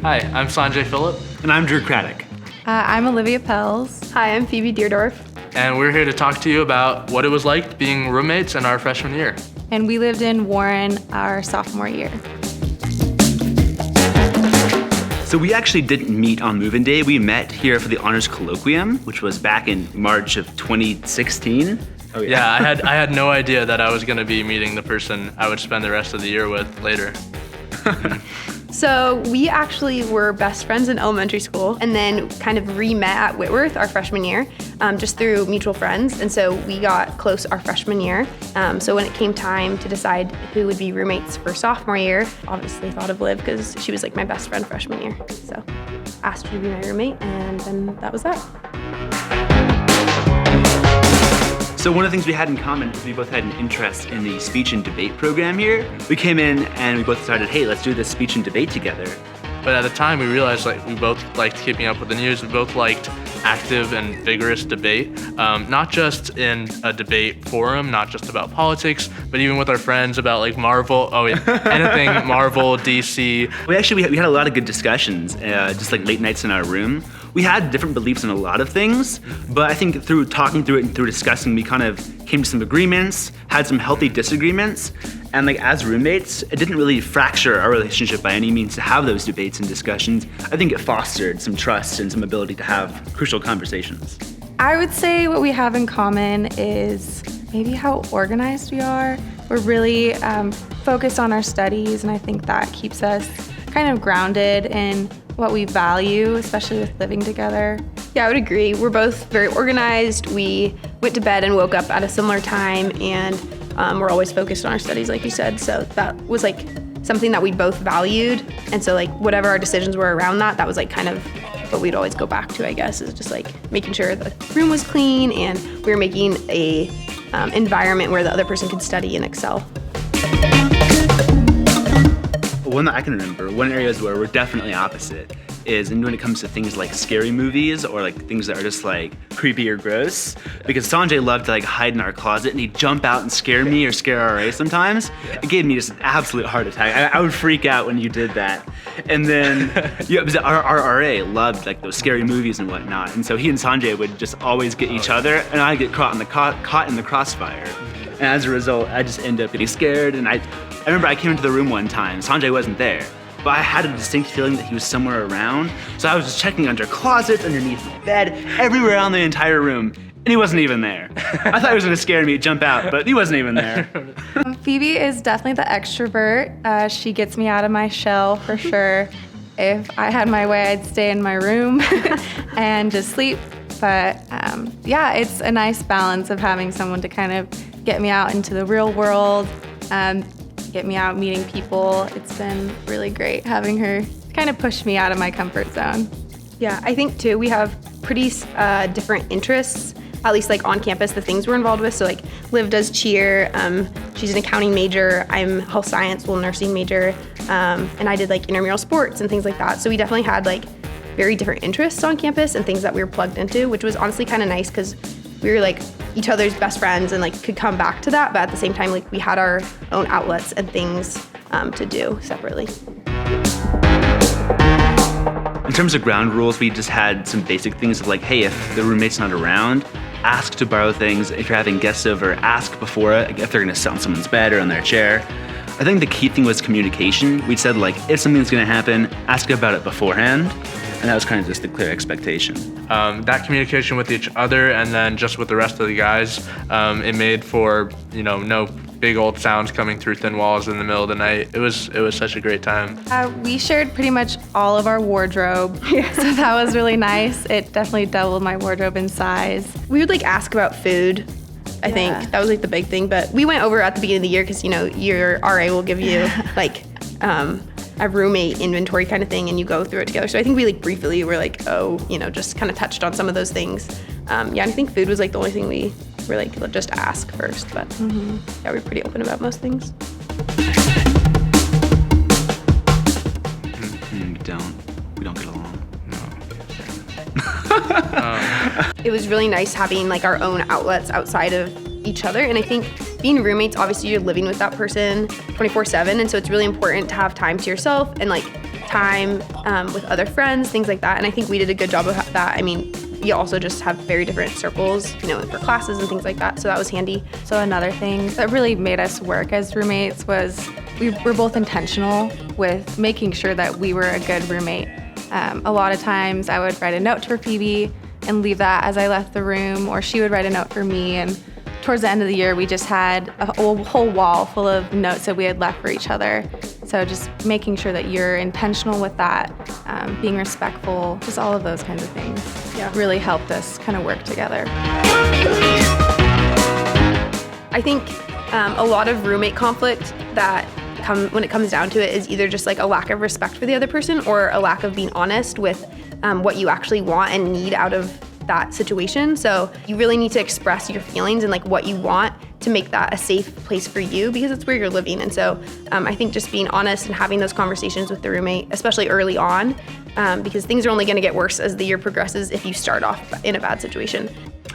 Hi, I'm Sanjay Phillip. And I'm Drew Craddock. I'm Olivia Pels. Hi, I'm Phoebe Deerdorf. And we're here to talk to you about what it was like being roommates in our freshman year. And we lived in Warren our sophomore year. So we actually didn't meet on move-in day. We met here for the Honors Colloquium, which was back in March of 2016. Oh, Yeah, I had no idea that I was going to be meeting the person I would spend the rest of the year with later. So we actually were best friends in elementary school and then kind of re-met at Whitworth our freshman year, just through mutual friends. And so we got close our freshman year. So when it came time to decide who would be roommates for sophomore year, obviously thought of Liv because she was like my best friend freshman year. So asked her to be my roommate, and then that was that. So one of the things we had in common is we both had an interest in the speech and debate program here. We came in and we both decided, hey, let's do this speech and debate together. But at the time, we realized we both liked keeping up with the news. We both liked active and vigorous debate, not just in a debate forum, not just about politics, but even with our friends about Marvel, anything Marvel, DC. We had a lot of good discussions, just late nights in our room. We had different beliefs in a lot of things, but I think through talking through it and through discussing, we kind of came to some agreements, had some healthy disagreements, and as roommates, it didn't really fracture our relationship by any means to have those debates and discussions. I think it fostered some trust and some ability to have crucial conversations. I would say what we have in common is maybe how organized we are. We're really focused on our studies, and I think that keeps us kind of grounded in what we value, especially with living together. Yeah, I would agree. We're both very organized. We went to bed and woke up at a similar time, and we're always focused on our studies, like you said. So that was something that we both valued. And so whatever our decisions were around that, that was kind of what we'd always go back to, I guess, is just making sure the room was clean and we were making a environment where the other person could study and excel. One that I can remember, one areas where we're definitely opposite is when it comes to things like scary movies or things that are just creepy or gross. Because Sanjay loved to hide in our closet and he'd jump out and scare me or scare RA sometimes. Yeah. It gave me just an absolute heart attack. I would freak out when you did that. And then our RA loved those scary movies and whatnot. And so he and Sanjay would just always get each other, and I'd get caught in the crossfire. And as a result, I just end up getting scared. And I remember I came into the room one time, Sanjay wasn't there, but I had a distinct feeling that he was somewhere around. So I was just checking under closets, underneath the bed, everywhere around the entire room, and he wasn't even there. I thought he was gonna scare me, jump out, but he wasn't even there. Phoebe is definitely the extrovert. She gets me out of my shell for sure. If I had my way, I'd stay in my room and just sleep. But it's a nice balance of having someone to kind of get me out into the real world, get me out meeting people. It's been really great having her kind of push me out of my comfort zone. Yeah, I think too we have pretty different interests, at least on campus, the things we're involved with. So Liv does cheer, she's an accounting major, I'm health science, nursing major, and I did intramural sports and things like that. So we definitely had very different interests on campus and things that we were plugged into, which was honestly kind of nice because we were each other's best friends and could come back to that, but at the same time we had our own outlets and things to do separately. In terms of ground rules, we just had some basic things of hey, if the roommate's not around, ask to borrow things. If you're having guests over, ask before it, if they're gonna sit on someone's bed or on their chair. I think the key thing was communication. We said if something's gonna happen, ask about it beforehand. And that was kind of just the clear expectation. That communication with each other and then just with the rest of the guys, it made for, no big old sounds coming through thin walls in the middle of the night. It was such a great time. We shared pretty much all of our wardrobe, so that was really nice. It definitely doubled my wardrobe in size. We would ask about food. I think that was the big thing, but we went over at the beginning of the year because your RA will give you a roommate inventory kind of thing, and you go through it together. So I think we briefly were just kind of touched on some of those things. And I think food was the only thing we were just ask first, but yeah, we're pretty open about most things. We don't get along. It was really nice having our own outlets outside of each other, and I think being roommates, obviously you're living with that person 24/7, and so it's really important to have time to yourself and time with other friends, things like that. And I think we did a good job of that. I mean, we also just have very different circles, you know, for classes and things like that. So that was handy. So another thing that really made us work as roommates was we were both intentional with making sure that we were a good roommate. A lot of times I would write a note for Phoebe and leave that as I left the room, or she would write a note for me. And towards the end of the year, we just had a whole wall full of notes that we had left for each other. So just making sure that you're intentional with that, being respectful, just all of those kinds of things, really helped us kind of work together. I think a lot of roommate conflict that when it comes down to it is either just like a lack of respect for the other person or a lack of being honest with what you actually want and need out of that situation. So you really need to express your feelings and like what you want to make that a safe place for you, because it's where you're living. And so I think just being honest and having those conversations with the roommate, especially early on, because things are only going to get worse as the year progresses if you start off in a bad situation.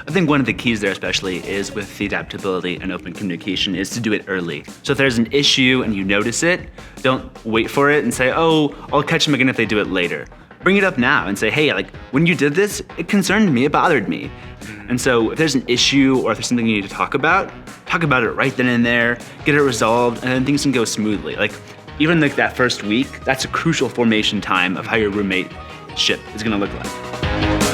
I think one of the keys there especially is with the adaptability and open communication is to do it early. So if there's an issue and you notice it, don't wait for it and say, oh, I'll catch them again if they do it later. Bring it up now and say, hey, like when you did this, it concerned me, it bothered me. And so if there's an issue or if there's something you need to talk about it right then and there, get it resolved, and then things can go smoothly. Like even like that first week, that's a crucial formation time of how your roommate ship is gonna look like.